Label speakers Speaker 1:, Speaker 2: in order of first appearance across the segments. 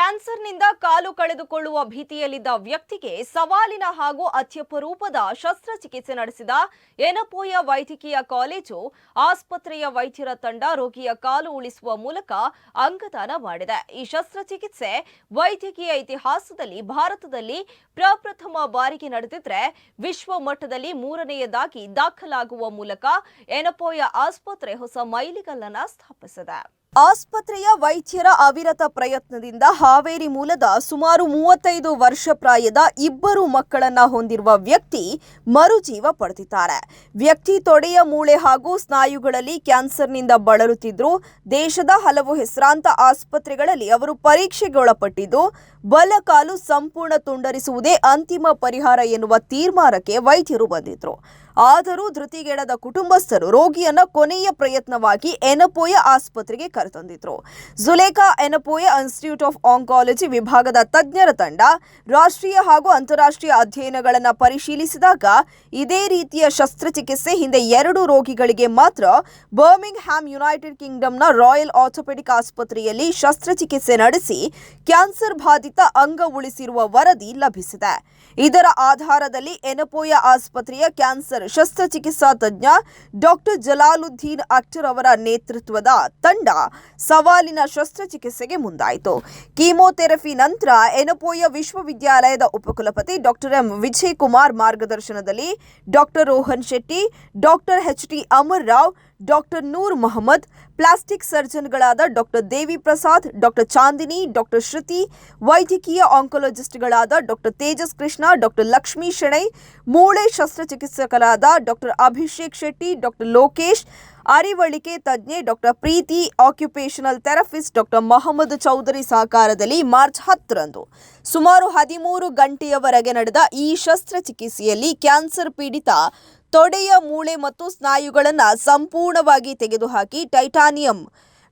Speaker 1: ಕ್ಯಾನ್ಸರ್ನಿಂದ ಕಾಲು ಕಳೆದುಕೊಳ್ಳುವ ಭೀತಿಯಲ್ಲಿದ್ದ ವ್ಯಕ್ತಿಗೆ ಸವಾಲಿನ ಹಾಗೂ ಅತ್ಯಪರೂಪದ ಶಸ್ತ್ರಚಿಕಿತ್ಸೆ ನಡೆಸಿದ ಯೆನಪೋಯ ವೈದ್ಯಕೀಯ ಕಾಲೇಜು ಆಸ್ಪತ್ರೆಯ ವೈದ್ಯರ ತಂಡ ರೋಗಿಯ ಕಾಲು ಉಳಿಸುವ ಮೂಲಕ ಅಂಗದಾನ ಮಾಡಿದೆ. ಈ ಶಸ್ತ್ರಚಿಕಿತ್ಸೆ ವೈದ್ಯಕೀಯ ಇತಿಹಾಸದಲ್ಲಿ ಭಾರತದಲ್ಲಿ ಪ್ರಪ್ರಥಮ ಬಾರಿಗೆ ನಡೆದಿದ್ರೆ ವಿಶ್ವ ಮಟ್ಟದಲ್ಲಿ ಮೂರನೆಯದಾಗಿ ದಾಖಲಾಗುವ ಮೂಲಕ ಯೆನಪೋಯ ಆಸ್ಪತ್ರೆ ಹೊಸ ಮೈಲಿಗಲ್ಲನ್ನು ಸ್ಥಾಪಿಸಿದೆ. ಆಸ್ಪತ್ರೆಯ ವೈದ್ಯರ ಅವಿರತ ಪ್ರಯತ್ನದಿಂದ ಹಾವೇರಿ ಮೂಲದ ಸುಮಾರು 35 ವರ್ಷ ಪ್ರಾಯದ ಇಬ್ಬರು ಮಕ್ಕಳನ್ನ ಹೊಂದಿರುವ ವ್ಯಕ್ತಿ ಮರುಜೀವ ಪಡೆದಿದ್ದಾರೆ. ವ್ಯಕ್ತಿ ತೊಡೆಯ ಮೂಳೆ ಹಾಗೂ ಸ್ನಾಯುಗಳಲ್ಲಿ ಕ್ಯಾನ್ಸರ್ನಿಂದ ಬಳಲುತ್ತಿದ್ರು. ದೇಶದ ಹಲವು ಹೆಸರಾಂತ ಆಸ್ಪತ್ರೆಗಳಲ್ಲಿ ಅವರು ಪರೀಕ್ಷೆಗೊಳಪಟ್ಟಿದ್ದು ಬಲಕಾಲು ಸಂಪೂರ್ಣ ತುಂಡರಿಸುವುದೇ ಅಂತಿಮ ಪರಿಹಾರ ಎನ್ನುವ ತೀರ್ಮಾನಕ್ಕೆ ವೈದ್ಯರು ಬಂದಿದ್ರು. ಆದರೂ ಧೃತಿಗೆಡದ ಕುಟುಂಬಸ್ಥರು ರೋಗಿಯನ್ನ ಕೊನೆಯ ಪ್ರಯತ್ನವಾಗಿ ಯೆನಪೋಯ ಆಸ್ಪತ್ರೆಗೆ ಕರೆತಂದಿದ್ರು. Zulekha Yenepoya institute of oncology ವಿಭಾಗದ ತಜ್ಞರ ತಂಡ ರಾಷ್ಟ್ರೀಯ ಹಾಗೂ ಅಂತಾರಾಷ್ಟ್ರೀಯ ಅಧ್ಯಯನಗಳನ್ನು ಪರಿಶೀಲಿಸಿದಾಗ ಇದೇ ರೀತಿಯ ಶಸ್ತ್ರಚಿಕಿತ್ಸೆ ಹಿಂದೆ 2 ರೋಗಿಗಳಿಗೆ ಮಾತ್ರ ಬರ್ಮಿಂಗ್ಹ್ಯಾಮ್ ಯುನೈಟೆಡ್ ಕಿಂಗ್ಡಮ್ನ ರಾಯಲ್ ಆರ್ಥೋಪೆಡಿಕ್ ಆಸ್ಪತ್ರೆಯಲ್ಲಿ ಶಸ್ತ್ರಚಿಕಿತ್ಸೆ ನಡೆಸಿ ಕ್ಯಾನ್ಸರ್ ಬಾಧಿತ ಅಂಗ ಉಳಿಸಿರುವ ವರದಿ ಲಭಿಸಿದೆ. ಇದರ ಆಧಾರದಲ್ಲಿ ಯೆನಪೋಯ ಆಸ್ಪತ್ರೆಯ ಕ್ಯಾನ್ಸರ್ ಶಸ್ತ್ರಚಿಕಿತ್ಸಾ ತಜ್ಞ ಡಾಕ್ಟರ್ ಜಲಾಲುದ್ದೀನ್ ಅಖ್ತರ್ ಅವರ ನೇತೃತ್ವದ ತಂಡ ಸವಾಲಿನ ಶಸ್ತ್ರಚಿಕಿತ್ಸೆಗೆ ಮುಂದಾಯಿತು. ಕೀಮೋಥೆರಪಿ ನಂತರ ಯೆನಪೋಯ ವಿಶ್ವವಿದ್ಯಾಲಯದ ಉಪಕುಲಪತಿ ಡಾಕ್ಟರ್ ಎಂ ವಿಜಯ್ ಕುಮಾರ್ ಮಾರ್ಗದರ್ಶನದಲ್ಲಿ doctor Rohan Shetty, doctor H T. Amar Rao, doctor Noor Mohammed, plastic ಸರ್ಜನ್ಗಳಾದ doctor Devi Prasad, doctor Chandini, doctor Shruti, ವೈದ್ಯಕೀಯ ಆಂಕೊಲಜಿಸ್ಟ್ಗಳಾದ ಡಾಕ್ಟರ್ ತೇಜಸ್ ಕೃಷ್ಣ, ಡಾಕ್ಟರ್ ಲಕ್ಷ್ಮೀ ಶೆಣೈ, ಮೂಳೆ ಶಸ್ತ್ರಚಿಕಿತ್ಸಕರಾದ ಡಾಕ್ಟರ್ ಅಭಿಷೇಕ್ ಶೆಟ್ಟಿ, ಡಾಕ್ಟರ್ ಲೋಕೇಶ್, ಅರಿವಳಿಕೆ ತಜ್ಞೆ doctor Preeti, occupational therapist doctor Mohammed Chaudhary ಸಹಕಾರದಲ್ಲಿ ಮಾರ್ಚ್ 10ರಂದು ಸುಮಾರು 13 ಗಂಟೆಯವರೆಗೆ ನಡೆದ ಈ ಶಸ್ತ್ರಚಿಕಿತ್ಸೆಯಲ್ಲಿ ಕ್ಯಾನ್ಸರ್ ಪೀಡಿತ ತೊಡೆಯ ಮೂಳೆ ಮತ್ತು ಸ್ನಾಯುಗಳನ್ನು ಸಂಪೂರ್ಣವಾಗಿ ತೆಗೆದುಹಾಕಿ ಟೈಟಾನಿಯಂ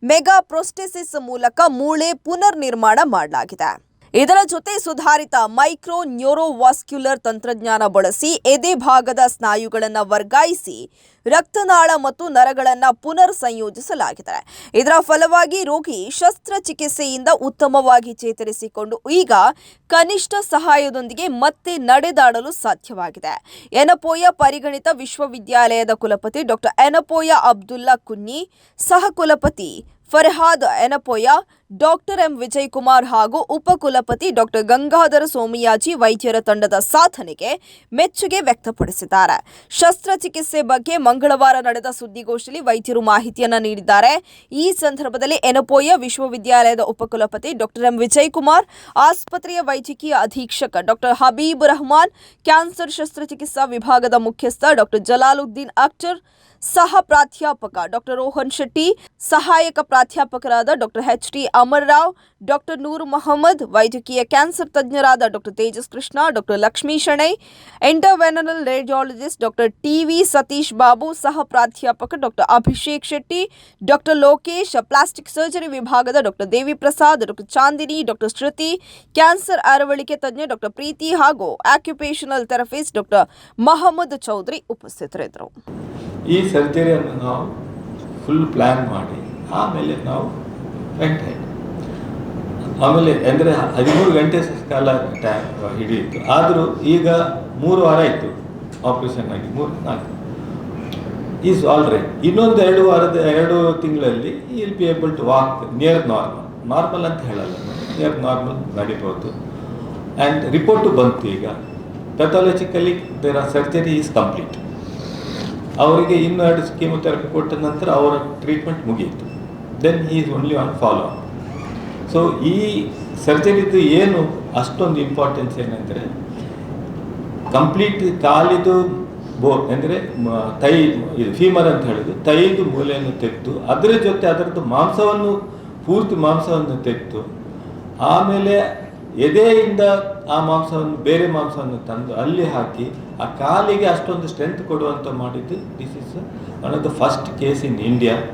Speaker 1: ಮೆಗಾ ಪ್ರೊಸ್ಟೆಸಿಸ್ ಮೂಲಕ ಮೂಳೆ ಪುನರ್ ನಿರ್ಮಾಣ ಮಾಡಲಾಗಿದೆ. ಇದರ ಜೊತೆ ಸುಧಾರಿತ ಮೈಕ್ರೋ ನ್ಯೂರೋವಾಸ್ಕ್ಯುಲರ್ ತಂತ್ರಜ್ಞಾನ ಬಳಸಿ ಎದೆ ಭಾಗದ ಸ್ನಾಯುಗಳನ್ನು ವರ್ಗಾಯಿಸಿ ರಕ್ತನಾಳ ಮತ್ತು ನರಗಳನ್ನು ಪುನರ್ ಸಂಯೋಜಿಸಲಾಗಿದೆ. ಇದರ ಫಲವಾಗಿ ರೋಗಿ ಶಸ್ತ್ರಚಿಕಿತ್ಸೆಯಿಂದ ಉತ್ತಮವಾಗಿ ಚೇತರಿಸಿಕೊಂಡು ಈಗ ಕನಿಷ್ಠ ಸಹಾಯದೊಂದಿಗೆ ಮತ್ತೆ ನಡೆದಾಡಲು ಸಾಧ್ಯವಾಗಿದೆ. ಯೆನಪೋಯ ಪರಿಗಣಿತ ವಿಶ್ವವಿದ್ಯಾಲಯದ ಕುಲಪತಿ ಡಾಕ್ಟರ್ ಯೆನಪೋಯ ಅಬ್ದುಲ್ಲಾ ಕುನ್ನಿ, ಸಹ ಕುಲಪತಿ ಫರ್ಹಾದ್ ಯೆನಪೋಯ, ಡಾಕ್ಟರ್ ಎಂ ವಿಜಯ್ ಕುಮಾರ್ ಹಾಗೂ ಉಪಕುಲಪತಿ ಡಾಕ್ಟರ್ ಗಂಗಾಧರ ಸೋಮಿಯಾಜಿ ವೈದ್ಯರ ತಂಡದ ಸಾಧನೆಗೆ ಮೆಚ್ಚುಗೆ ವ್ಯಕ್ತಪಡಿಸಿದ್ದಾರೆ. ಶಸ್ತ್ರಚಿಕಿತ್ಸೆ ಬಗ್ಗೆ ಮಂಗಳವಾರ ನಡೆದ ಸುದ್ದಿಗೋಷ್ಠಿಯಲ್ಲಿ ವೈದ್ಯರು ಮಾಹಿತಿಯನ್ನು ನೀಡಿದ್ದಾರೆ. ಈ ಸಂದರ್ಭದಲ್ಲಿ ಯೆನಪೋಯ ವಿಶ್ವವಿದ್ಯಾಲಯದ ಉಪಕುಲಪತಿ ಡಾಕ್ಟರ್ ಎಂ ವಿಜಯ್ ಕುಮಾರ್, ಆಸ್ಪತ್ರೆಯ ವೈದ್ಯಕೀಯ ಅಧೀಕ್ಷಕ ಡಾಕ್ಟರ್ ಹಬೀಬ್ ರಹಮಾನ್, ಕ್ಯಾನ್ಸರ್ ಶಸ್ತ್ರಚಿಕಿತ್ಸಾ ವಿಭಾಗದ ಮುಖ್ಯಸ್ಥ ಡಾಕ್ಟರ್ ಜಲಾಲುದ್ದೀನ್ ಅಖ್ತರ್, ಸಹ ಪ್ರಾಧ್ಯಾಪಕ ಡಾಕ್ಟರ್ ರೋಹನ್ ಶೆಟ್ಟಿ, ಸಹಾಯಕ ಪ್ರಾಧ್ಯಾಪಕರಾದ doctor H T. Amar Rao, doctor Noor Mohammed, ವೈದ್ಯಕೀಯ ಕ್ಯಾನ್ಸರ್ ತಜ್ಞರಾದ doctor Tejas Krishna, doctor Lakshmi Shenoy, interventional radiologist doctor T V. Satish Babu, ಸಹ ಪ್ರಾಧ್ಯಾಪಕ doctor Abhishek Shetty, doctor Lokesh, plastic surgery ವಿಭಾಗದ doctor Devi Prasad, doctor Chandini, doctor Shruti, cancer ಅರವಳಿಕೆ ತಜ್ಞ ಡಾಕ್ಟರ್ ಪ್ರೀತಿ ಹಾಗೂ occupational therapist doctor Mohammed Chaudhary ಉಪಸ್ಥಿತರಿದ್ದರು.
Speaker 2: ಈ ಸರ್ಜರಿಯನ್ನು ನಾವು ಫುಲ್ ಪ್ಲ್ಯಾನ್ ಮಾಡಿ ಆಮೇಲೆ ನಾವು ಆಮೇಲೆ ಅಂದರೆ 13 ಗಂಟೆ ಕಾಲ ಟೈಮ್ ಹಿಡಿಯಿತು. ಆದರೂ ಈಗ 3 ವಾರ ಆಯಿತು ಆಪ್ರೇಷನ್ ಆಗಿ, 3-4 ಈಸ್ ಆಲ್ ರೈಟ್. ಇನ್ನೊಂದು 2 ತಿಂಗಳಲ್ಲಿ will be able to walk near normal ಅಂತ ಹೇಳಲ್ಲ, ನಿಯರ್ ನಾರ್ಮಲ್ ನಡಿಬೋದು. ಆ್ಯಂಡ್ ರಿಪೋರ್ಟು ಬಂತು ಈಗ. Pathologically their surgery is complete. ಅವರಿಗೆ 2 ಕೀಮೋಥೆರಪಿ ಕೊಟ್ಟ ನಂತರ ಅವರ ಟ್ರೀಟ್ಮೆಂಟ್ ಮುಗಿಯಿತು. Then he is only on follow up. So ಈ ಸರ್ಜರಿದು ಏನು ಅಷ್ಟೊಂದು ಇಂಪಾರ್ಟೆನ್ಸ್ ಏನಂದರೆ ಕಂಪ್ಲೀಟ್ ಕಾಲಿದು ಅಂದರೆ ಇದು ಫೀಮರ್ ಅಂತ ಹೇಳಿದ್ದು ತೈದು ಮೂಲೆಯನ್ನು ತೆಗೆದು ಅದರ ಜೊತೆ ಅದರದ್ದು ಪೂರ್ತಿ ಮಾಂಸವನ್ನು ತೆಗೆದು ಆಮೇಲೆ ಎದೆಯಿಂದ ಬೇರೆ ಮಾಂಸವನ್ನು ತಂದು ಅಲ್ಲಿ ಹಾಕಿ ಆ ಕಾಲಿಗೆ ಅಷ್ಟೊಂದು ಸ್ಟ್ರೆಂತ್ ಕೊಡುವಂತ ಮಾಡಿದ್ದು. This is one of the first case in India.